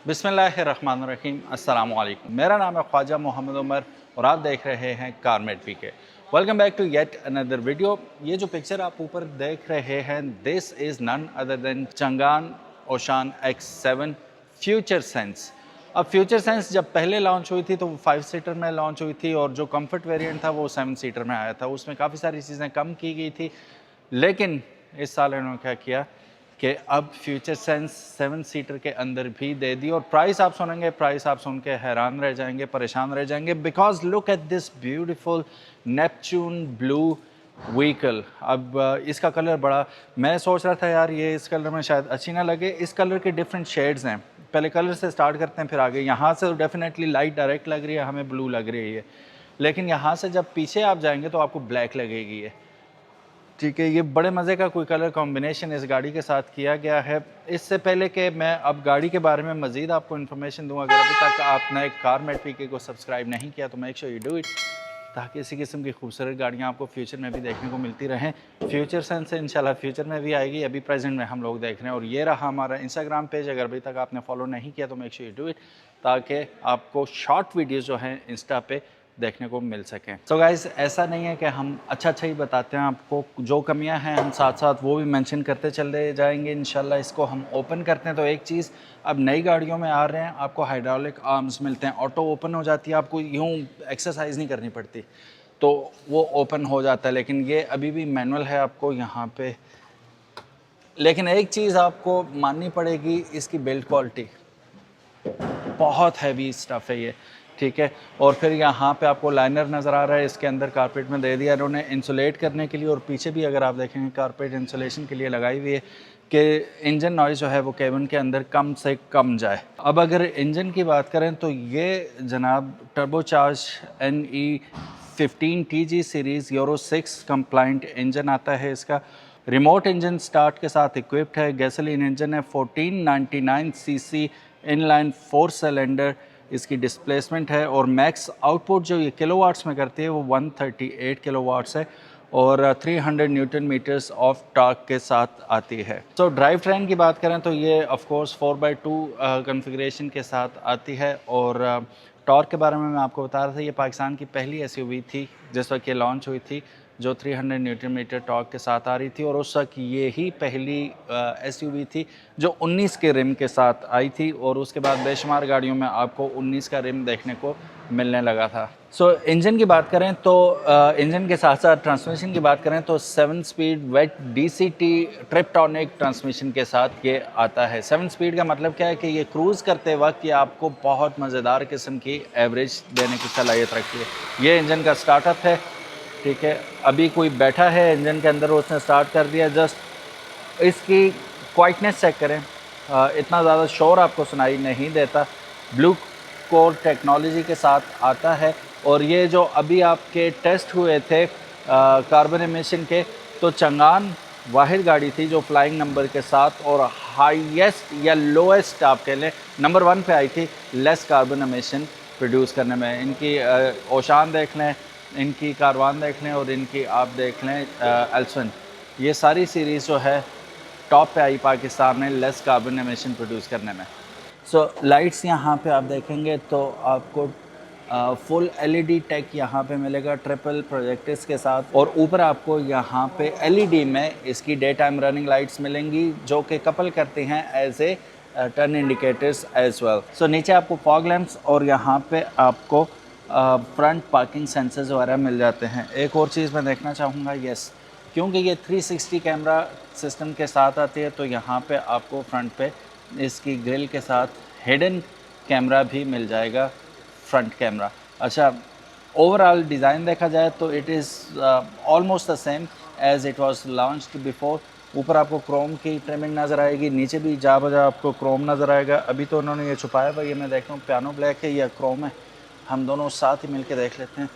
बिस्मिल्लाहिर्रहमानिर्रहीम, अस्सलामु अलैकुम। मेरा नाम है ख्वाजा मोहम्मद उमर और आप देख रहे हैं Carmate PK. Welcome back to yet another video. ये जो पिक्चर आप ऊपर देख रहे हैं, this is none other than Changan Oshan X7 future sense. अब फ्यूचर सेंस जब पहले लॉन्च हुई थी तो वो 5 सीटर में लॉन्च हुई थी और जो कंफर्ट वेरिएंट था वो 7 सीटर में आया था। उसमें काफ़ी सारी चीज़ें कम की गई थी, लेकिन इस साल इन्होंने क्या किया कि अब फ्यूचर सेंस 7 सीटर के अंदर भी दे दी। और प्राइस आप सुनेंगे, प्राइस आप सुन के हैरान रह जाएंगे, परेशान रह जाएंगे, because look at this beautiful Neptune blue vehicle. अब इसका कलर बड़ा, मैं सोच रहा था यार ये इस कलर में शायद अच्छी ना लगे। इस कलर के डिफरेंट शेड्स हैं। पहले कलर से स्टार्ट करते हैं फिर आगे। यहाँ से तो डेफिनेटली लाइट डायरेक्ट लग रही है, हमें ब्लू लग रही है, लेकिन यहाँ से जब पीछे आप जाएंगे तो आपको ब्लैक लगेगी है। ठीक है, ये बड़े मज़े का कोई कलर कॉम्बिनेशन इस गाड़ी के साथ किया गया है। इससे पहले कि मैं अब गाड़ी के बारे में मज़ीद आपको इन्फॉर्मेशन दूँ, अगर अभी तक आपने कारमेट पीके को सब्सक्राइब नहीं किया तो make sure you do it, ताकि इसी किस्म की खूबसूरत गाड़ियाँ आपको फ्यूचर में भी देखने को मिलती रहें। फ्यूचर सेंस से इंशाल्लाह फ्यूचर में भी आएगी, अभी प्रेजेंट में हम लोग देख रहे हैं। और ये रहा हमारा इंस्टाग्राम पेज, अगर अभी तक आपने फॉलो नहीं किया तो make sure you do it, ताकि आपको शॉर्ट वीडियोज़ जो हैं इंस्टा पे देखने को मिल सकें। सो गाइस, ऐसा नहीं है कि हम अच्छा ही बताते हैं आपको, जो कमियां हैं हम साथ साथ वो भी मेंशन करते चले जाएंगे इंशाल्लाह। इसको हम ओपन करते हैं तो एक चीज़, अब नई गाड़ियों में आ रहे हैं आपको हाइड्रोलिक आर्म्स मिलते हैं, ऑटो ओपन हो जाती है, आपको यूँ एक्सरसाइज नहीं करनी पड़ती तो वो ओपन हो जाता है। लेकिन ये अभी भी मैनुअल है आपको यहाँ पे। लेकिन एक चीज़ आपको माननी पड़ेगी, इसकी बिल्ड क्वालिटी बहुत हैवी स्टफ़ है ये, ठीक है। और फिर यहाँ पे आपको लाइनर नज़र आ रहा है, इसके अंदर कारपेट में दे दिया इन्होंने इंसुलेट करने के लिए। और पीछे भी अगर आप देखेंगे कारपेट इंसुलेशन के लिए लगाई हुई है कि इंजन नॉइज़ जो है वो केबिन के अंदर कम से कम जाए। अब अगर इंजन की बात करें तो ये जनाब turbocharge NE15 TG series euro 6 complaint engine आता है इसका। रिमोट इंजन स्टार्ट के साथ इक्विप्ड है। गैसोलीन इंजन है, 1499 cc इनलाइन 4 सिलेंडर इसकी डिस्प्लेसमेंट है। और मैक्स आउटपुट जो ये किलोवाट्स में करती है वो 138 किलोवाट्स है और 300 न्यूटन मीटर्स ऑफ टॉर्क के साथ आती है। तो ड्राइव ट्रेन की बात करें तो ये ऑफ कोर्स 4x2 कॉन्फ़िगरेशन के साथ आती है। और टॉर्क के बारे में मैं आपको बता रहा था, ये पाकिस्तान की पहली SUV थी जिस वक्त ये लॉन्च हुई थी जो 300 न्यूटन मीटर टॉर्क के साथ आ रही थी। और उस वक्त ये ही पहली SUV थी जो 19 के रिम के साथ आई थी। और उसके बाद बेशुमार गाड़ियों में आपको 19 का रिम देखने को मिलने लगा था। सो इंजन की बात करें तो इंजन के साथ साथ ट्रांसमिशन की बात करें तो 7 स्पीड वेट DCT ट्रिप्टॉनिक ट्रांसमिशन के साथ ये आता है। 7 स्पीड का मतलब क्या है कि ये क्रूज़ करते वक्त ये आपको बहुत मज़ेदार किस्म की एवरेज देने की सलाहियत रखती है। ये इंजन का स्टार्टअप है, ठीक है। अभी कोई बैठा है इंजन के अंदर, उसने स्टार्ट कर दिया, जस्ट इसकी क्वाइटनेस चेक करें, इतना ज़्यादा शोर आपको सुनाई नहीं देता। ब्लू कोर टेक्नोलॉजी के साथ आता है। और ये जो अभी आपके टेस्ट हुए थे कार्बन एमिशन के, तो चंगान वाहिद गाड़ी थी जो फ्लाइंग नंबर के साथ और हाईएस्ट या लोएस्ट आप कह लें नंबर 1 पे आई थी लेस कार्बन एमिशन प्रोड्यूस करने में। इनकी ओशान देख लें, इनकी कारवान देख लें और इनकी आप देख लें एल्सन, ये सारी सीरीज़ जो है टॉप पे आई पाकिस्तान में लेस कार्बन एमिशन प्रोड्यूस करने में। सो लाइट्स यहाँ पे आप देखेंगे तो आपको फुल LED टेक यहाँ पे मिलेगा ट्रिपल प्रोजेक्टर्स के साथ। और ऊपर आपको यहाँ पे LED में इसकी डे टाइम रनिंग लाइट्स मिलेंगी जो कि कपल करती हैं as a turn indicators as well. So नीचे आपको फॉग लैंप्स और यहाँ पे आपको फ्रंट पार्किंग सेंसर्स वगैरह मिल जाते हैं। एक और चीज़ मैं देखना चाहूँगा, यस, क्योंकि ये 360 कैमरा सिस्टम के साथ आती है तो यहाँ पे आपको फ्रंट पे इसकी ग्रिल के साथ हिडन कैमरा भी मिल जाएगा, फ्रंट कैमरा। अच्छा, ओवरऑल डिज़ाइन देखा जाए तो it is almost the same as it was launched before. ऊपर आपको क्रोम की ट्रिमिंग नज़र आएगी, नीचे भी जा बजा आपको क्रोम नज़र आएगा। अभी तो उन्होंने ये छुपाया हुआ, ये मैं देख रहा हूँ पियानो ब्लैक है या क्रोम है, हम दोनों साथ ही मिलके देख लेते हैं।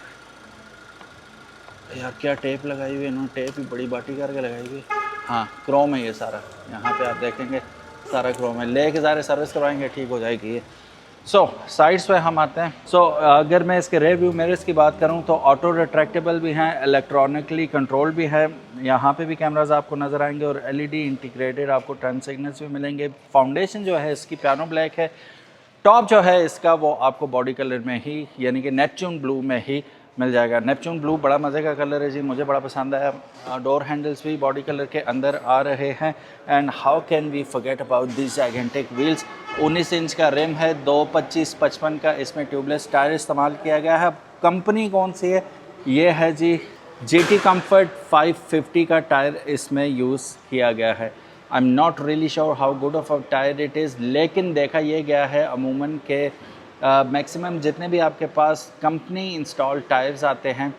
यार क्या टेप लगाई हुई है इन्होंने, टेप ही बड़ी बाटी करके लगाई हुई है। हाँ, क्रोम है ये सारा, यहाँ पे आप देखेंगे सारा क्रोम है। लेके सारे सर्विस करवाएंगे ठीक हो जाएगी ये। साइड्स पे हम आते हैं। अगर मैं इसके रेयर व्यू मिरर्स की बात करूं तो ऑटो रिट्रैक्टेबल भी हैं, इलेक्ट्रॉनिकली कंट्रोल भी है। यहाँ पे भी कैमराज आपको नज़र आएंगे और एलईडी इंटीग्रेटेड आपको टर्न सिग्नल्स भी मिलेंगे। फाउंडेशन जो है इसकी पियानो ब्लैक है। टॉप जो है इसका वो आपको बॉडी कलर में ही यानी कि नेपच्यून ब्लू में ही मिल जाएगा। नेपच्यून ब्लू बड़ा मज़े का कलर है जी, मुझे बड़ा पसंद आया। डोर हैंडल्स भी बॉडी कलर के अंदर आ रहे हैं। And how can we forget about this gigantic wheels. 19 inch का रिम है, 225/55 का इसमें ट्यूबलेस टायर इस्तेमाल किया गया है। कंपनी कौन सी है? ये है जी GT कम्फर्ट 550 का टायर इसमें यूज़ किया गया है। आई am not really sure how good of a tyre it is, लेकिन देखा ये गया है अमूमन के मैक्सिमम जितने भी आपके पास कंपनी इंस्टॉल टायर्स आते हैं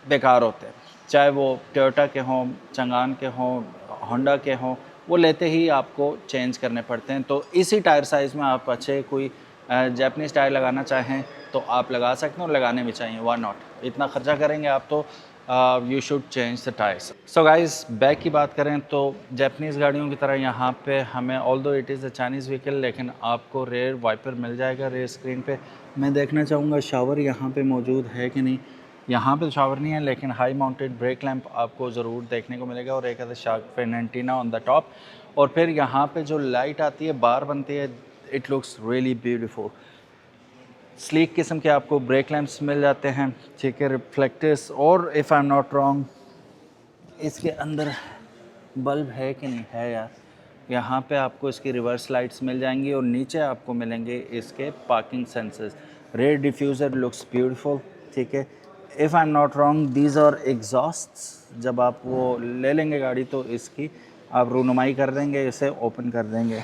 बेकार होते हैं, चाहे वो टोयोटा के हों, चंगान के हों, होंडा के हों, वो लेते ही आपको चेंज करने पड़ते हैं। तो इसी टायर साइज़ में आप अच्छे कोई जापानीज़ टायर लगाना चाहें तो आप लगा सकते हैं और लगाने भी चाहिए, व्हाई नॉट। इतना ख़र्चा करेंगे आप तो you should change the tyres. So guys, back की बात करें तो जापानीज़ गाड़ियों की तरह यहाँ पे हमें although it is a Chinese vehicle, लेकिन आपको रेयर वाइपर मिल जाएगा रेयर स्क्रीन पे। मैं देखना चाहूँगा शावर यहाँ पे मौजूद है कि नहीं। यहाँ पे शावर नहीं है, लेकिन हाई माउंटेड ब्रेक लैंप आपको ज़रूर देखने को मिलेगा और एक shark fin antenna on the top. और फिर यहाँ पे जो लाइट आती है, बार बनती है, it looks really beautiful. Sleek किस्म के आपको ब्रेक लैंप्स मिल जाते हैं, ठीक है, रिफ्लेक्टर्स। और if I am not wrong इसके अंदर बल्ब है कि नहीं है यार। यहाँ पे आपको इसकी रिवर्स लाइट्स मिल जाएंगी और नीचे आपको मिलेंगे इसके parking sensors. Rear diffuser looks beautiful, ठीक है। If I am not wrong these are exhausts. जब आप वो ले लेंगे गाड़ी तो इसकी आप रूनुमाई कर देंगे, इसे ओपन कर देंगे।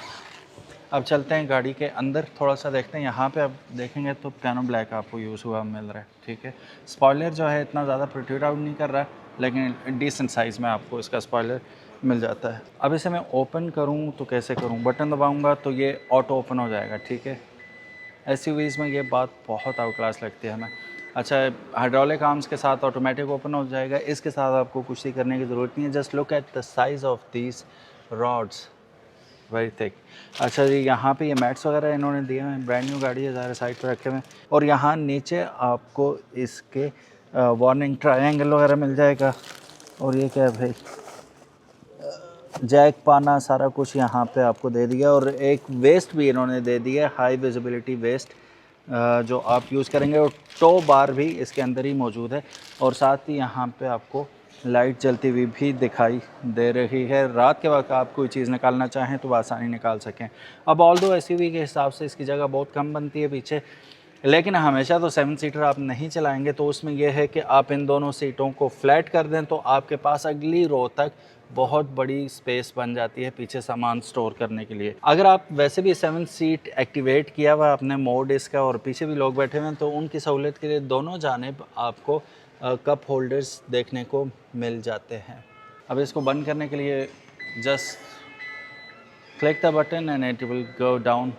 अब चलते हैं गाड़ी के अंदर, थोड़ा सा देखते हैं। यहाँ पे आप देखेंगे तो पियानो ब्लैक आपको यूज़ हुआ मिल रहा है, ठीक है। स्पॉइलर जो है इतना ज़्यादा प्रोट्रूड आउट नहीं कर रहा है, लेकिन डिसेंट साइज़ में आपको इसका स्पॉइलर मिल जाता है। अब इसे मैं ओपन करूँ तो कैसे करूँ? बटन दबाऊँगा तो ये ऑटो ओपन हो जाएगा, ठीक है। एसयूवीज़ में ये बात बहुत आउट क्लास लगती है हमें। अच्छा, हाइड्रोलिक आर्म्स के साथ ऑटोमेटिक ओपन हो जाएगा। इसके साथ आपको कुछ ही करने की ज़रूरत नहीं है। Just look at the size of these rods, very thick. अच्छा जी, यहाँ पे ये मैट्स वगैरह इन्होंने दिए हैं, ब्रांड न्यू गाड़ी है, ज़रा साइड पर रखे हुए हैं। और यहाँ नीचे आपको इसके वार्निंग ट्रायंगल वगैरह मिल जाएगा। और ये क्या है भाई, जैक पाना सारा कुछ यहाँ पे आपको दे दिया। और एक वेस्ट भी इन्होंने दे दिया, हाई विजिबिलिटी वेस्ट जो आप यूज़ करेंगे। और टो बार भी इसके अंदर ही मौजूद है। और साथ ही यहाँ पे आपको लाइट जलती हुई भी दिखाई दे रही है। रात के वक्त आप कोई चीज़ निकालना चाहें तो आसानी निकाल सकें। अब ऑल्दो एसयूवी के हिसाब से इसकी जगह बहुत कम बनती है पीछे, लेकिन हमेशा तो 7 सीटर आप नहीं चलाएंगे। तो उसमें यह है कि आप इन दोनों सीटों को फ्लैट कर दें तो आपके पास अगली रो तक बहुत बड़ी स्पेस बन जाती है पीछे सामान स्टोर करने के लिए। अगर आप वैसे भी 7 सीट एक्टिवेट किया हुआ अपने मोड इसका और पीछे भी लोग बैठे हुए हैं तो उनकी सहूलियत के लिए दोनों जानिब आपको कप होल्डर्स देखने को मिल जाते हैं। अब इसको बंद करने के लिए just click the button and it will go down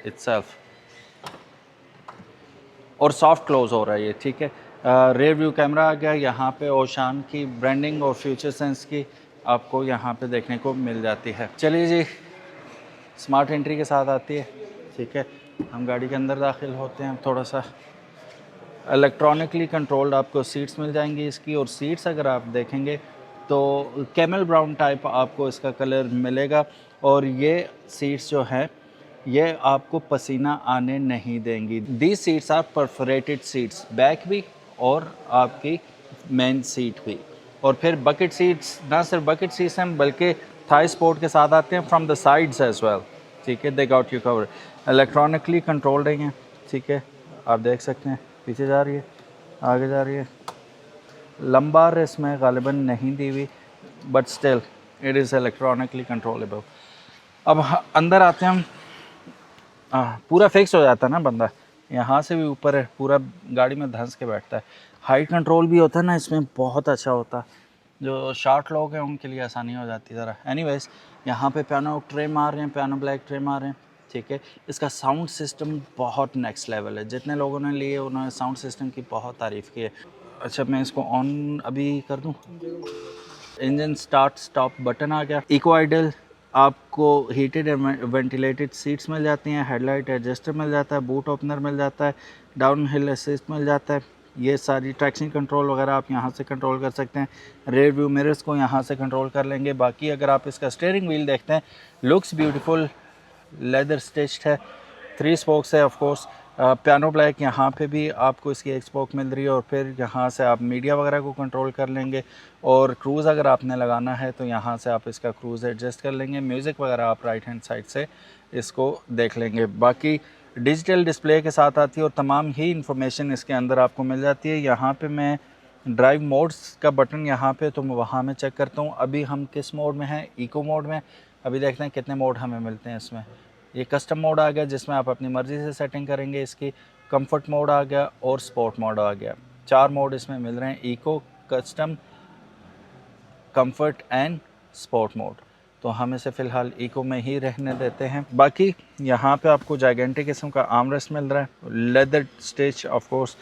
itself. और सॉफ्ट क्लोज हो रहा है ये, ठीक है। रेयर व्यू कैमरा आ गया। यहाँ पे ओशान की ब्रांडिंग और फ्यूचर सेंस की आपको यहाँ पे देखने को मिल जाती है। चलिए जी, स्मार्ट एंट्री के साथ आती है, ठीक है। हम गाड़ी के अंदर दाखिल होते हैं। थोड़ा सा इलेक्ट्रॉनिकली कंट्रोल्ड आपको सीट्स मिल जाएंगी इसकी। और सीट्स अगर आप देखेंगे तो कैमल ब्राउन टाइप आपको इसका कलर मिलेगा। और ये सीट्स जो हैं ये आपको पसीना आने नहीं देंगी। These seats are perforated seats, back भी और आपकी मेन सीट भी। और फिर बकेट सीट्स, ना सिर्फ बकेट सीट्स हैं बल्कि थाई सपोर्ट के साथ आते हैं from the sides as well, ठीक है। They got you covered, electronically controlled हैं, ठीक है। आप देख सकते हैं पीछे जा रही है, आगे जा रही है। लंबार इसमें गालिबन नहीं दी हुई, but still it is electronically controllable. अब अंदर आते हैं हम। पूरा फिक्स हो जाता है ना बंदा, यहाँ से भी ऊपर है, पूरा गाड़ी में धंस के बैठता है। हाइट कंट्रोल भी होता है ना इसमें, बहुत अच्छा होता है। जो शॉर्ट लोग हैं उनके लिए आसानी हो जाती है ज़रा। एनीवेज, यहाँ पे पियानो ट्रे मार रहे हैं, पियानो ब्लैक ट्रे मार रहे हैं, ठीक है। इसका साउंड सिस्टम बहुत नेक्स्ट लेवल है। जितने लोगों ने लिए उन्होंने साउंड सिस्टम की बहुत तारीफ़ की है। अच्छा, मैं इसको ऑन अभी कर दूँ। इंजन स्टार्ट स्टॉप बटन आ गया। इको आइडल आपको हीटेड वेंटिलेटेड सीट्स मिल जाती हैं, हेडलाइट एडजस्टर मिल जाता है, बूट ओपनर मिल जाता है, डाउन हिल असिस्ट मिल जाता है। ये सारी ट्रैक्शन कंट्रोल वगैरह आप यहाँ से कंट्रोल कर सकते हैं। रेयर व्यू मिरर्स को यहाँ से कंट्रोल कर लेंगे। बाकी अगर आप इसका स्टीयरिंग व्हील देखते हैं, लुक्स ब्यूटीफुल, लेदर स्टिच्ड है, 3 स्पोक्स है ऑफ कोर्स। पियानो ब्लैक यहाँ पे भी आपको इसकी एक स्पोक मिल रही है, और फिर यहाँ से आप मीडिया वगैरह को कंट्रोल कर लेंगे। और क्रूज़ अगर आपने लगाना है तो यहाँ से आप इसका क्रूज़ एडजस्ट कर लेंगे। म्यूज़िक वगैरह आप राइट हैंड साइड से इसको देख लेंगे। बाकी डिजिटल डिस्प्ले के साथ आती है और तमाम ही इंफॉर्मेशन इसके अंदर आपको मिल जाती है। यहाँ पे मैं ड्राइव मोड्स का बटन यहाँ पे, तो मैं वहाँ में चेक करता हूँ अभी हम किस मोड में हैं, इको मोड में। अभी देखते हैं कितने मोड हमें मिलते हैं इसमें। ये कस्टम मोड आ गया जिसमें आप अपनी मर्ज़ी से सेटिंग करेंगे इसकी। कंफर्ट मोड आ गया और स्पोर्ट मोड आ गया। 4 मोड इसमें मिल रहे हैं, eco, custom, comfort and sport mode. तो हम इसे फ़िलहाल इको में ही रहने देते हैं। बाकी यहाँ पे आपको जायगेंटिक किस्म का आर्मरेस्ट मिल रहा है, लेदर स्टिच ऑफ कोर्स।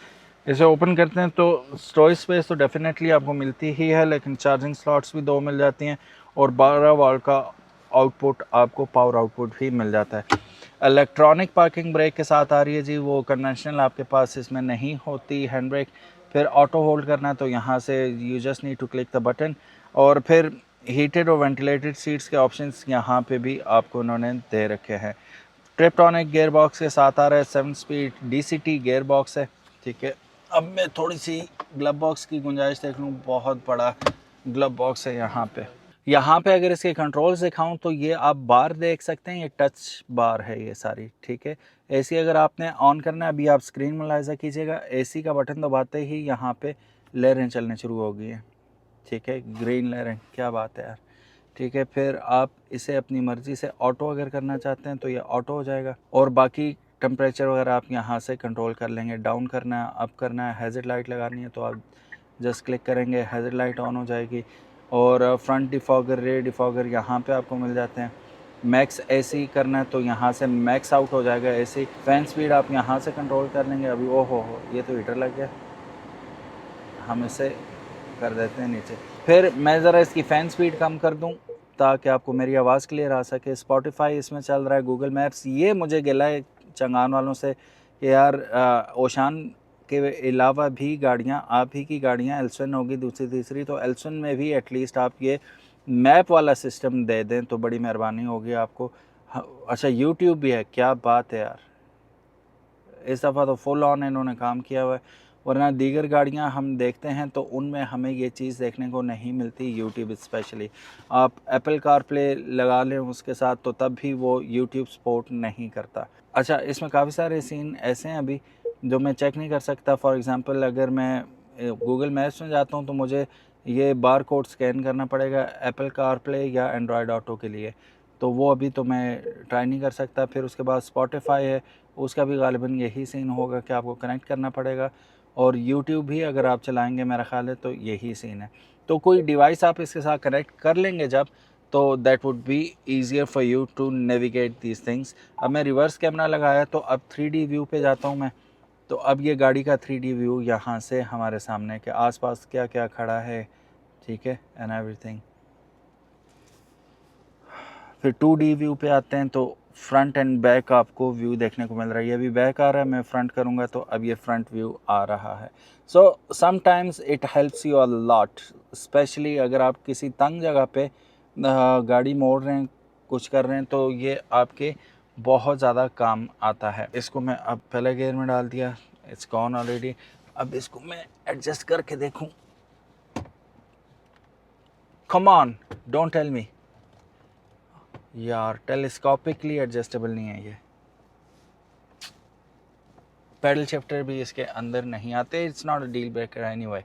इसे ओपन करते हैं तो स्टोरेज स्पेस तो डेफिनेटली आपको मिलती ही है, लेकिन चार्जिंग स्लॉट्स भी 2 मिल जाती हैं, और 12 वोल्ट का आउटपुट आपको पावर आउटपुट भी मिल जाता है। इलेक्ट्रॉनिक पार्किंग ब्रेक के साथ आ रही है जी, वो कन्वेंशनल आपके पास इसमें नहीं होती हैंड ब्रेक। फिर ऑटो होल्ड करना है तो यहाँ से you just need to click the button. और फिर हीटेड और वेंटिलेटेड सीट्स के ऑप्शंस यहाँ पे भी आपको उन्होंने दे रखे हैं। ट्रिप्टॉनिक गियर बॉक्स के साथ आ रहा है, 7 स्पीड DCT गियर बॉक्स है, ठीक है। अब मैं थोड़ी सी ग्लव बॉक्स की गुंजाइश देख लूँ, बहुत बड़ा ग्लव बॉक्स है यहाँ पे। यहाँ पे अगर इसके कंट्रोल्स दिखाऊं तो ये आप बार देख सकते हैं, ये टच बार है ये सारी, ठीक है। एसी अगर आपने ऑन करना है, अभी आप स्क्रीन मुलाहिजा कीजिएगा, एसी का बटन दबाते ही यहाँ पे लहरें चलने शुरू हो गई हैं, ठीक है, ग्रीन लहरें, क्या बात है यार, ठीक है। फिर आप इसे अपनी मर्ज़ी से ऑटो अगर करना चाहते हैं तो ये ऑटो हो जाएगा। और बाकी टेम्परेचर वगैरह आप यहाँ से कंट्रोल कर लेंगे, डाउन करना है, अप करना है, हैज़र्ड लाइट लगानी है तो आप जस्ट क्लिक करेंगे, हैज़र्ड लाइट ऑन हो जाएगी। और फ्रंट डिफॉगर, रेयर डिफॉगर यहाँ पे आपको मिल जाते हैं। मैक्स एसी करना है तो यहाँ से मैक्स आउट हो जाएगा एसी। फ़ैन स्पीड आप यहाँ से कंट्रोल कर लेंगे। अभी ओ हो ये तो हीटर लग गया, हम इसे कर देते हैं नीचे। फिर मैं ज़रा इसकी फ़ैन स्पीड कम कर दूँ ताकि आपको मेरी आवाज़ क्लियर आ सके। स्पॉटिफाई इसमें चल रहा है, गूगल मैप्स। ये मुझे गिला है चंगान वालों से कि यार ओशान के अलावा भी गाड़ियाँ, आप ही की गाड़ियाँ एल्सन होगी दूसरी तीसरी, तो एल्सन में भी एटलीस्ट आप ये मैप वाला सिस्टम दे दें तो बड़ी मेहरबानी होगी आपको। अच्छा यूट्यूब भी है, क्या बात है यार, इस दफ़ा तो फुल ऑन इन्होंने काम किया हुआ है, वरना दीगर गाड़ियां हम देखते हैं तो उनमें हमें ये चीज़ देखने को नहीं मिलती। यूट्यूब स्पेशली आप एप्पल कार प्ले लगा लें उसके साथ तो तब भी वो यूट्यूब सपोर्ट नहीं करता। अच्छा, इसमें काफ़ी सारे सीन ऐसे हैं अभी जो मैं चेक नहीं कर सकता। फॉर एग्ज़ाम्पल अगर मैं गूगल मैप्स में जाता हूँ तो मुझे ये बार कोड स्कैन करना पड़ेगा एप्पल कार प्ले या एंड्रॉयड ऑटो के लिए, तो वो अभी तो मैं ट्राई नहीं कर सकता। फिर उसके बाद स्पॉटिफाई है, उसका भी गालिबन यही सीन होगा कि आपको कनेक्ट करना पड़ेगा। और यूट्यूब भी अगर आप चलाएंगे मेरा ख़्याल है तो यही सीन है। तो कोई डिवाइस आप इसके साथ कनेक्ट कर लेंगे जब, तो that would be easier for you to navigate these things. अब मैं रिवर्स कैमरा लगाया तो अब 3D व्यू पे जाता हूँ मैं, तो अब ये गाड़ी का 3D व्यू यहाँ से हमारे सामने के आसपास क्या क्या खड़ा है, ठीक है, एंड एवरीथिंग। फिर 2D व्यू पे आते हैं तो फ्रंट एंड बैक आपको व्यू देखने को मिल रहा है। ये भी बैक आ रहा है, मैं फ्रंट करूँगा तो अब ये फ्रंट व्यू आ रहा है। So sometimes it helps you a lot, specially अगर आप किसी तंग जगह पे गाड़ी मोड़ रहे हैं, कुछ कर रहे हैं, तो ये आपके बहुत ज़्यादा काम आता है। इसको मैं अब पहले गियर में डाल दिया, इट्स गॉन ऑलरेडी। अब इसको मैं एडजस्ट करके देखूँ, come on don't tell me यार, टेलीस्कोपिकली एडजस्टेबल नहीं है ये। पैडल शिफ्टर भी इसके अंदर नहीं आते, it's not a deal breaker anyway.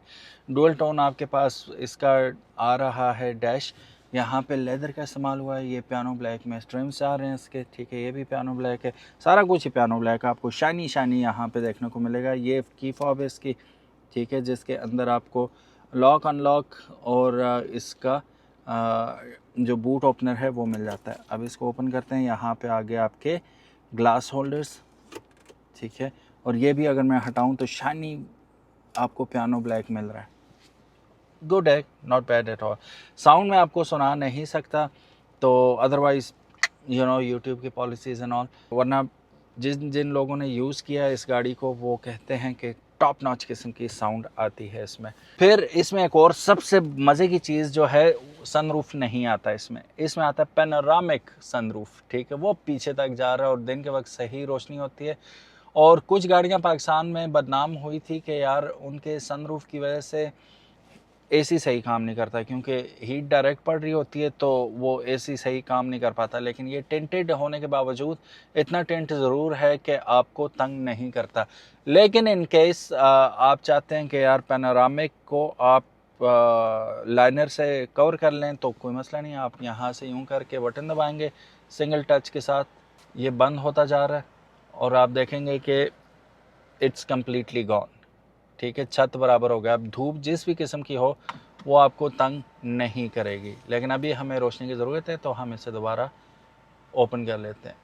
Dual tone आपके पास इसका आ रहा है डैश, यहाँ पे लेदर का इस्तेमाल हुआ है, ये पियानो ब्लैक में स्ट्रिम्स आ रहे हैं इसके, ठीक है, ये भी पियानो ब्लैक है, सारा कुछ ही पियानो ब्लैक आपको शाइनी शाइनी यहाँ पे देखने को मिलेगा। ये की फॉब है इसकी, ठीक है, जिसके अंदर आपको लॉक अनलॉक और इसका जो बूट ओपनर है वो मिल जाता है। अब इसको ओपन करते हैं, यहाँ पे आगे आपके ग्लास होल्डर्स, ठीक है, और ये भी अगर मैं हटाऊं तो शाइनी आपको पियानो ब्लैक मिल रहा है। गुड है, not bad at all. Sound में आपको सुना नहीं सकता, तो अदरवाइज़ यूट्यूब की पॉलिसीज़ एंड ऑल, वरना जिन जिन लोगों ने यूज़ किया है इस गाड़ी को वो कहते हैं कि टॉप नॉच किस्म की साउंड आती है इसमें। फिर इसमें एक और सबसे मज़े की चीज़ जो है, सनरूफ नहीं आता इसमें। इसमें आता है पैनोरामिक सनरूफ, ठीक है, वो पीछे तक जा रहा है और दिन के वक्त सही रोशनी होती है। और कुछ गाड़ियां पाकिस्तान में बदनाम हुई थी कि यार उनके सनरूफ की वजह से एसी सही काम नहीं करता, क्योंकि हीट डायरेक्ट पड़ रही होती है तो वो एसी सही काम नहीं कर पाता। लेकिन ये टेंटेड होने के बावजूद इतना टेंट ज़रूर है कि आपको तंग नहीं करता। लेकिन इन केस आप चाहते हैं कि यार पैनोरामिक को आप लाइनर से कवर कर लें तो कोई मसला नहीं, आप यहाँ से यूँ करके बटन दबाएंगे, सिंगल टच के साथ ये बंद होता जा रहा है और आप देखेंगे कि इट्स कम्प्लीटली गॉन, ठीक है, छत बराबर हो गया। अब धूप जिस भी किस्म की हो वो आपको तंग नहीं करेगी। लेकिन अभी हमें रोशनी की ज़रूरत है तो हम इसे दोबारा ओपन कर लेते हैं।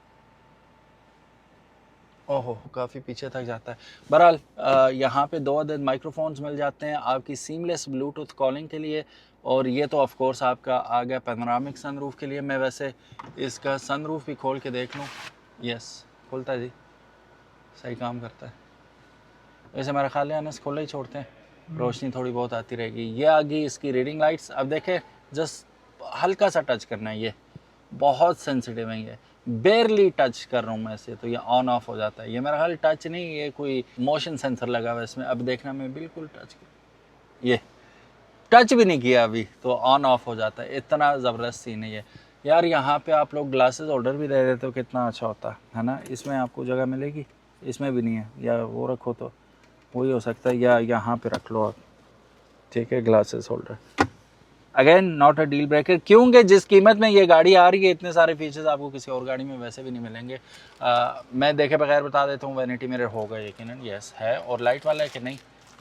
ओहो, काफ़ी पीछे तक जाता है। बहरहाल यहाँ पे 2 अदद माइक्रोफोन्स मिल जाते हैं आपकी सीमलेस ब्लूटूथ कॉलिंग के लिए, और ये तो ऑफ कोर्स आपका आ गया पैनोरामिक सनरूफ के लिए। मैं वैसे इसका सनरूफ भी खोल के देख लूँ। यस, खुलता है जी, सही काम करता है। वैसे मेरा ख्याल है अनस खुला ही छोड़ते हैं, रोशनी थोड़ी बहुत आती रहेगी। ये आ गई इसकी रीडिंग लाइट्स। अब देखें, जस्ट हल्का सा टच करना है, ये बहुत सेंसिटिव है, ये बेरली टच कर रहा हूँ मैं इसे तो ये ऑन ऑफ हो जाता है। ये मेरा ख्याल टच नहीं, ये कोई मोशन सेंसर लगा हुआ है इसमें। अब देखना, मैं बिल्कुल टच ये टच भी नहीं किया अभी तो ऑन ऑफ हो जाता है। इतना ज़बरदस्त सीन है ये यार। यहाँ पे आप लोग ग्लासेस ऑर्डर भी दे देते हो, कितना अच्छा होता है ना। इसमें आपको जगह मिलेगी, इसमें भी नहीं है, या वो रखो तो वही हो सकता है, या यहाँ पे रख लो आप, ठीक है, glasses holder. Again not a deal breaker, क्योंकि जिस कीमत में ये गाड़ी आ रही है इतने सारे फीचर्स आपको किसी और गाड़ी में वैसे भी नहीं मिलेंगे। मैं देखे बगैर बता देता हूँ, वैनिटी मिरर होगा यकीनन, यस है। और लाइट वाला है कि नहीं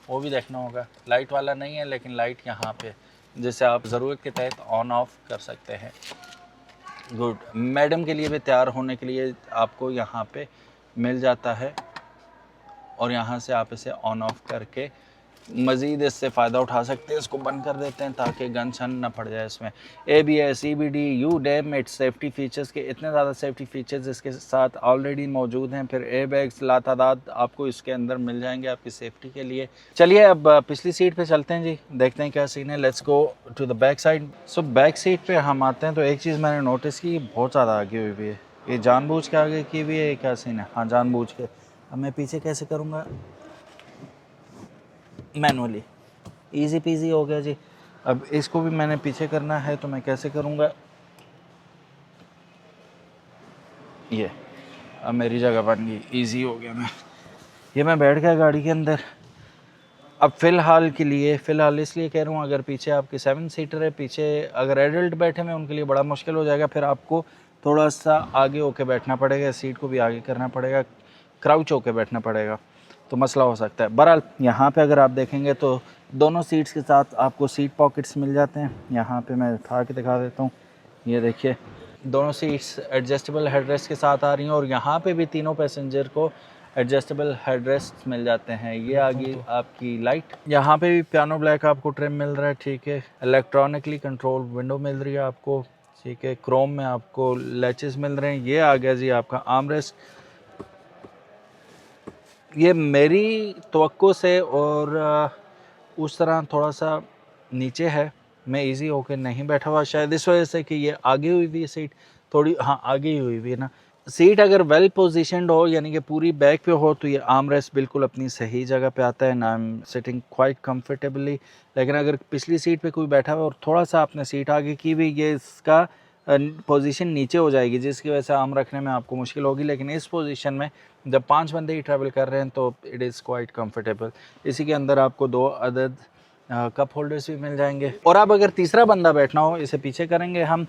वो भी देखना होगा। लाइट वाला नहीं है, लेकिन लाइट यहाँ पे जिसे आप ज़रूरत के तहत ऑन ऑफ कर सकते हैं। गुड, मैडम के लिए भी तैयार होने के लिए आपको यहाँ पे मिल जाता है, और यहाँ से आप इसे ऑन ऑफ करके मज़ीद इससे फ़ायदा उठा सकते हैं। इसको बंद कर देते हैं ताकि गन शन ना पड़ जाए इसमें। ABS, EBD, UDEM, it's safety features के इतने ज़्यादा सेफ्टी फ़ीचर्स इसके साथ ऑलरेडी मौजूद हैं। फिर एयरबैग्स लातादाद आपको इसके अंदर मिल जाएंगे आपकी सेफ्टी के लिए। चलिए अब पिछली सीट पे चलते हैं जी, देखते हैं क्या सीन है। Let's go to the back side. So back seat पे हम आते हैं तो एक चीज़ मैंने नोटिस की, बहुत ज़्यादा आगे हुई है। ये जानबूझ के आगे की हुई है, क्या सीन है? हाँ, जानबूझ के। अब मैं पीछे कैसे करूँगा? मैनुअली, इजी पीजी हो गया जी। अब इसको भी मैंने पीछे करना है तो मैं कैसे करूँगा? ये अब मेरी जगह बन गई, इजी हो गया। मैं बैठ गया गाड़ी के अंदर। अब फ़िलहाल के लिए, फ़िलहाल इसलिए कह रहा हूँ, अगर पीछे आपकी 7 सीटर है, पीछे अगर एडल्ट बैठे में उनके लिए बड़ा मुश्किल हो जाएगा। फिर आपको थोड़ा सा आगे होके बैठना पड़ेगा, सीट को भी आगे करना पड़ेगा, क्राउच होके बैठना पड़ेगा, तो मसला हो सकता है। बहरहाल यहाँ पे अगर आप देखेंगे तो दोनों सीट्स के साथ आपको सीट पॉकेट्स मिल जाते हैं। यहाँ पे मैं उठा के दिखा देता हूँ, ये देखिए, दोनों सीट्स एडजस्टेबल हेडरेस्ट के साथ आ रही हैं, और यहाँ पे भी तीनों पैसेंजर को एडजस्टेबल हेडरेस्ट मिल जाते हैं। ये आ गई आपकी लाइट। यहाँ पे भी पियानो ब्लैक आपको ट्रिम मिल रहा है, ठीक है। इलेक्ट्रॉनिकली कंट्रोल विंडो मिल रही है आपको, ठीक है। क्रोम में आपको लैचेस मिल रहे हैं। ये आ गया जी आपका आर्मरेस्ट। ये मेरी तवक्को से और उस तरह थोड़ा सा नीचे है, मैं इजी होकर नहीं बैठा हुआ, शायद इस वजह से कि ये आगे हुई हुई सीट थोड़ी, हाँ आगे ही हुई हुई है ना। सीट अगर वेल पोजीशनड हो, यानी कि पूरी बैक पे हो, तो ये आर्म रेस्ट बिल्कुल अपनी सही जगह पे आता है, I am sitting quite comfortably. लेकिन अगर पिछली सीट पे कोई बैठा हुआ और थोड़ा सा आपने सीट आगे की हुई, ये इसका पोजीशन नीचे हो जाएगी, जिसकी वजह से आर्म रखने में आपको मुश्किल होगी। लेकिन इस पोजीशन में जब 5 बंदे ही ट्रैवल कर रहे हैं तो इट इज़ क्वाइट कंफर्टेबल। इसी के अंदर आपको 2 अदद कप होल्डर्स भी मिल जाएंगे। और अब अगर तीसरा बंदा बैठना हो, इसे पीछे करेंगे हम,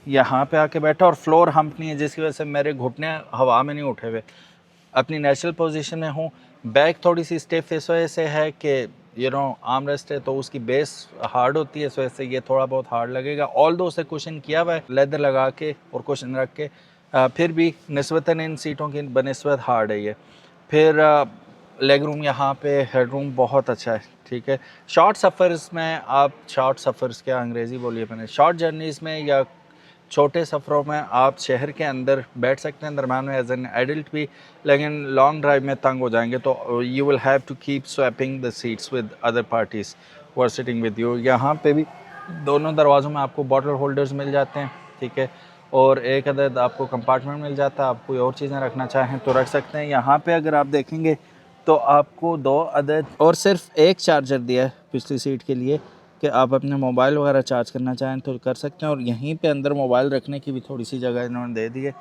यहाँ पे आके बैठा, और फ्लोर हम्प नहीं है, जिसकी वजह से मेरे घुटने हवा में नहीं उठे हुए, अपनी नेचुरल पोजीशन में हूँ। बैक थोड़ी सी स्टिफ इस वजह से है कि आर्म रेस्ट है तो उसकी बेस हार्ड होती है, इस वजह से ये थोड़ा बहुत हार्ड लगेगा। ऑल दो से कुशन किया हुआ है लेदर लगा के और कुशन रख के, फिर भी निस्बतन इन सीटों की बनिस्बत हार्ड है ये। फिर लेग रूम, यहाँ पे हेड रूम बहुत अच्छा है, ठीक है। शॉर्ट सफ़र्स में आप, शॉर्ट सफ़र्स क्या अंग्रेज़ी बोलिए मैंने, शॉर्ट जर्नीज़ में या छोटे सफ़रों में आप शहर के अंदर बैठ सकते हैं दरम्यान में एज एन एडल्ट भी, लेकिन लॉन्ग ड्राइव में तंग हो जाएंगे तो you will have to keep swapping the seats with other parties who are sitting with you. यहाँ पे भी दोनों दरवाज़ों में आपको बॉटल होल्डर्स मिल जाते हैं, ठीक है, और एक अदद आपको कंपार्टमेंट मिल जाता है। आप कोई और चीज़ें रखना चाहें तो रख सकते हैं। यहाँ पे अगर आप देखेंगे तो आपको 2 अदद और सिर्फ एक चार्जर दिया है पिछली सीट के लिए कि आप अपने मोबाइल वगैरह चार्ज करना चाहें तो कर सकते हैं। और यहीं पे अंदर मोबाइल रखने की भी थोड़ी सी जगह इन्होंने दे दी है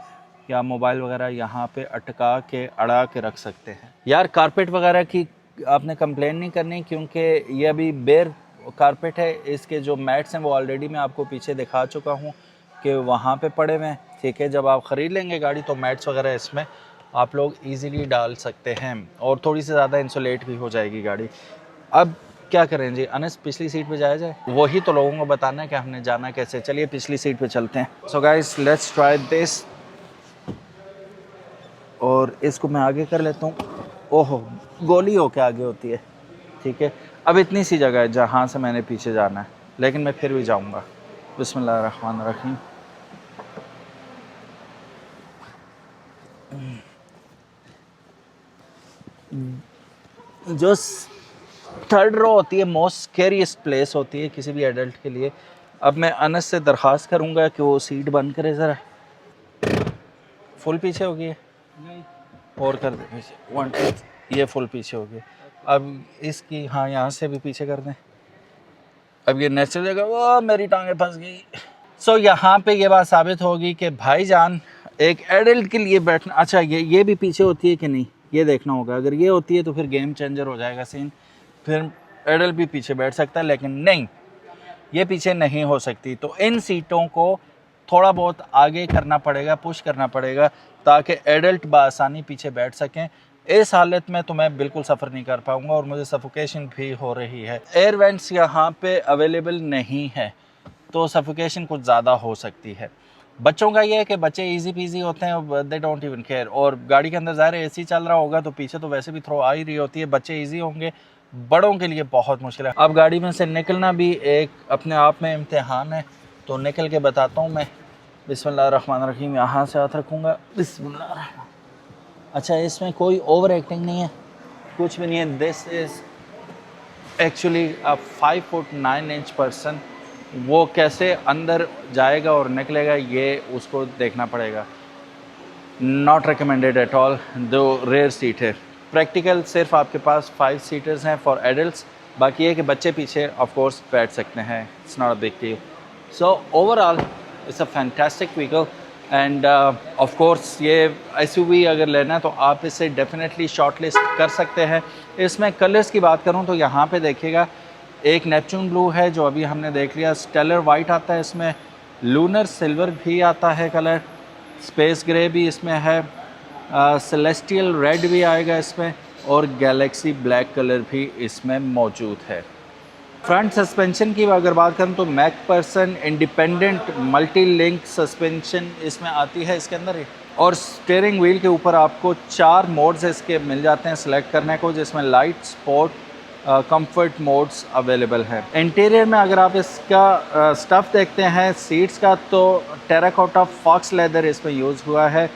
कि आप मोबाइल वगैरह यहाँ पे अटका के अड़ा के रख सकते हैं। यार कारपेट वगैरह की आपने कंप्लेन नहीं करनी, क्योंकि ये अभी बेयर कारपेट है। इसके जो मैट्स हैं वो ऑलरेडी मैं आपको पीछे दिखा चुका हूँ कि वहाँ पे पड़े हुए हैं, ठीक है। जब आप ख़रीद लेंगे गाड़ी तो मैट्स वगैरह इसमें आप लोग इजीली डाल सकते हैं और थोड़ी सी ज़्यादा इंसुलेट भी हो जाएगी गाड़ी। अब क्या करें जी, अनस पिछली सीट पे जाया जाए? वही तो लोगों को बताना है कि हमने जाना कैसे। चलिए पिछली सीट पे चलते हैं। So guys let's try this. और इसको मैं आगे कर लेता हूँ। ओहो, गोली हो के आगे होती है, ठीक है। अब इतनी सी जगह है जहाँ से मैंने पीछे जाना है, लेकिन मैं फिर भी जाऊँगा। बिस्मिल्लाहिर्रहमानिर्रहीम। जो थर्ड रो होती है मोस्ट स्केरियस्ट प्लेस होती है किसी भी एडल्ट के लिए। अब मैं अनस से दरख्वास्त करूंगा कि वो सीट बंद करे ज़रा। फुल पीछे हो गई है, और कर दे पीछे। 1 2 ये फुल पीछे हो गई। अब इसकी हाँ यहाँ से भी पीछे कर दें। अब ये नेचुरल जगह, वो मेरी टांगें फंस गई। सो यहाँ पे ये बात साबित होगी कि भाईजान एक एडल्ट के लिए बैठना। अच्छा ये भी पीछे होती है कि नहीं ये देखना होगा। अगर ये होती है तो फिर गेम चेंजर हो जाएगा सीन, फिर एडल्ट भी पीछे बैठ सकता है। लेकिन नहीं, ये पीछे नहीं हो सकती। तो इन सीटों को थोड़ा बहुत आगे करना पड़ेगा, पुश करना पड़ेगा, ताकि एडल्ट बआसानी पीछे बैठ सकें। इस हालत में तो मैं बिल्कुल सफ़र नहीं कर पाऊँगा और मुझे सफोकेशन भी हो रही है। एयर वेंट्स यहाँ पे अवेलेबल नहीं है तो सफोकेशन कुछ ज़्यादा हो सकती है। बच्चों का ये है कि बच्चे इजी पीजी होते हैं, दे डोंट इवन केयर। और गाड़ी के अंदर ज़ाहिर एसी चल रहा होगा तो पीछे तो वैसे भी थ्रो आ ही रही होती है। बच्चे इजी होंगे, बड़ों के लिए बहुत मुश्किल है। अब गाड़ी में से निकलना भी एक अपने आप में इम्तिहान है, तो निकल के बताता हूँ मैं। बिस्मिल्लाहिर्रहमानिर्रहीम। यहाँ से हाथ रखूँगा। बिस्मिल्लाह। अच्छा, इसमें कोई ओवर एक्टिंग नहीं है, कुछ भी नहीं है। This is actually a 5 foot 9 inch person. वो कैसे अंदर जाएगा और निकलेगा ये उसको देखना पड़ेगा। Not recommended at all. दो रेयर सीट है। प्रैक्टिकल सिर्फ आपके पास 5 सीटर्स हैं फॉर एडल्ट्स। बाकी ये कि बच्चे पीछे ऑफ कोर्स बैठ सकते हैं, it's not a big deal. So overall it's a fantastic vehicle end of course ये एसयूवी अगर लेना है तो आप इसे डेफिनेटली शॉर्ट लिस्ट कर सकते हैं। इसमें कलर्स की बात करूँ तो यहाँ पे देखिएगा, एक नेपच्यून ब्लू है जो अभी हमने देख लिया, स्टेलर वाइट आता है इसमें, लूनर सिल्वर भी आता है कलर, स्पेस ग्रे भी इसमें है, सेलेस्टियल रेड भी आएगा इसमें, और गैलेक्सी ब्लैक कलर भी इसमें मौजूद है। फ्रंट सस्पेंशन की अगर बात करूं तो McPherson independent multi link suspension इसमें आती है इसके अंदर ही। और स्टीयरिंग व्हील के ऊपर आपको 4 मोड्स इसके मिल जाते हैं सेलेक्ट करने को, जिसमें light, sport, comfort modes available है। इंटीरियर में अगर आप इसका स्टफ़ देखते हैं सीट्स का तो टेराकोटा फॉक्स लेदर इसमें यूज़ हुआ है।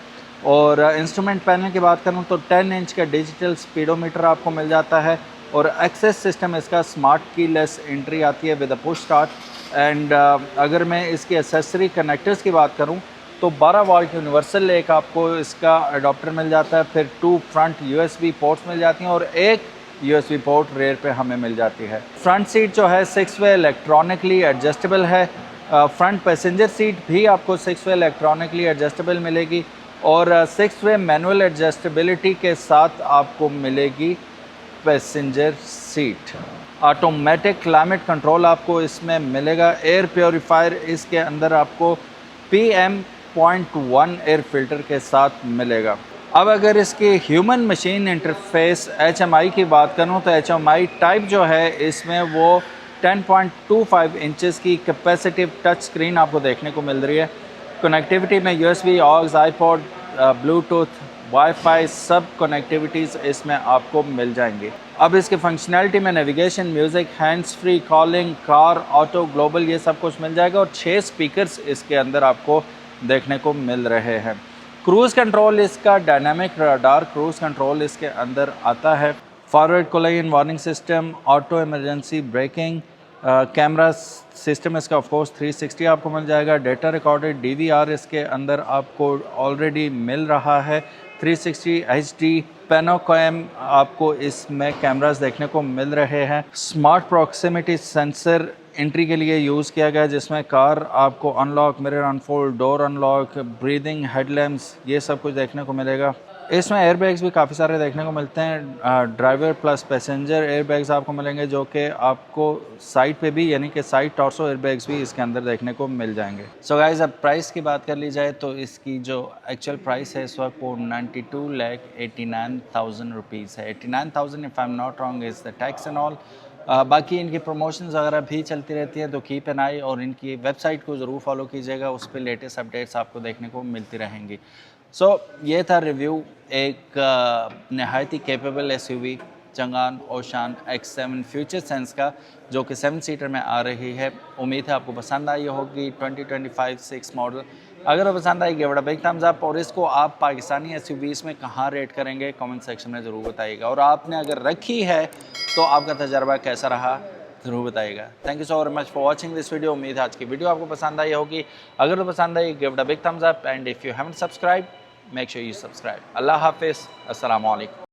और इंस्ट्रूमेंट पैनल की बात करूं तो 10 इंच का डिजिटल स्पीडोमीटर आपको मिल जाता है। और एक्सेस सिस्टम इसका स्मार्ट कीलेस एंट्री आती है with a push start. And अगर मैं इसकी एसेसरी कनेक्टर्स की बात करूं तो 12 वोल्ट यूनिवर्सल एक आपको इसका अडॉप्टर मिल जाता है, फिर 2 फ्रंट USB पोर्ट्स मिल जाती हैं और एक USB पोर्ट रेयर पे हमें मिल जाती है। फ्रंट सीट जो है 6 वे इलेक्ट्रॉनिकली एडजस्टेबल है। फ्रंट पैसेंजर सीट भी आपको 6 वे इलेक्ट्रॉनिकली एडजस्टेबल मिलेगी और 6 वे मैनुअल एडजस्टेबिलिटी के साथ आपको मिलेगी passenger seat. Automatic climate control आपको इसमें मिलेगा। एयर प्योरीफायर इसके अंदर आपको PM.1 एयर फिल्टर के साथ मिलेगा। अब अगर इसकी ह्यूमन मशीन इंटरफेस HMI की बात करूं तो HMI टाइप जो है इसमें वो 10.25 इंचेस की कैपेसिटिव टच स्क्रीन आपको देखने को मिल रही है। कनेक्टिविटी में USB, AUX, iPod, Bluetooth, wifi, सब कनेक्टिविटीज़ इसमें आपको मिल जाएंगी। अब इसके फंक्शनैलिटी में navigation, music, hands free, calling, car, auto, global, ये सब कुछ मिल जाएगा और 6 स्पीकर्स इसके अंदर आपको देखने को मिल रहे हैं। क्रूज़ कंट्रोल इसका डायनामिक रडार क्रूज़ कंट्रोल इसके अंदर आता है। Forward कोलाइन warning system, auto emergency breaking, camera system इसका ऑफ कोर्स 360 आपको मिल जाएगा। डेटा रिकॉर्डेड डीवीआर इसके अंदर आपको ऑलरेडी मिल रहा है। 360 HD पेनोकैम आपको इसमें कैमरास देखने को मिल रहे हैं। स्मार्ट प्रॉक्सिमिटी सेंसर एंट्री के लिए यूज़ किया गया, जिसमें कार आपको unlock, mirror unfold, door unlock, breathing, headlamps, ये सब कुछ देखने को मिलेगा। इसमें एयरबैग्स भी काफ़ी सारे देखने को मिलते हैं। ड्राइवर प्लस पैसेंजर एयरबैग्स आपको मिलेंगे, जो कि आपको साइड पे भी, यानी कि साइड टॉर्सो एयरबैग्स भी इसके अंदर देखने को मिल जाएंगे। सो गाइस, अब प्राइस की बात कर ली जाए तो इसकी जो एक्चुअल प्राइस है इस वक्त वो 92,89,000 रुपीज़ है। 89,000 if I am not wrong is the tax and all. बाकी इनकी प्रमोशंस वगैरह भी चलती रहती हैं, तो कीप एन आई और इनकी वेबसाइट को ज़रूर फॉलो कीजिएगा, उस पर लेटेस्ट अपडेट्स आपको देखने को मिलती रहेंगी। ये था रिव्यू एक नहायत ही capable SUV Changan Oshan X7 future sense का, जो कि 7 सीटर में आ रही है। उम्मीद है आपको पसंद आई होगी। 2025-6 मॉडल अगर वो पसंद आई, give it a big thumbs up. और इसको आप पाकिस्तानी SUVs में कहाँ रेट करेंगे, कमेंट सेक्शन में ज़रूर बताइएगा। और आपने अगर रखी है तो आपका तजर्बा कैसा रहा, ज़रूर बताइएगा। Thank you so very much for watching this video. उम्मीद है आज की वीडियो आपको पसंद आई होगी। अगर वो पसंद आई, give it a big thumbs up and if you haven't subscribe, make sure you subscribe. अल्लाह हाफिज़, अस्सलाम वालेकुम।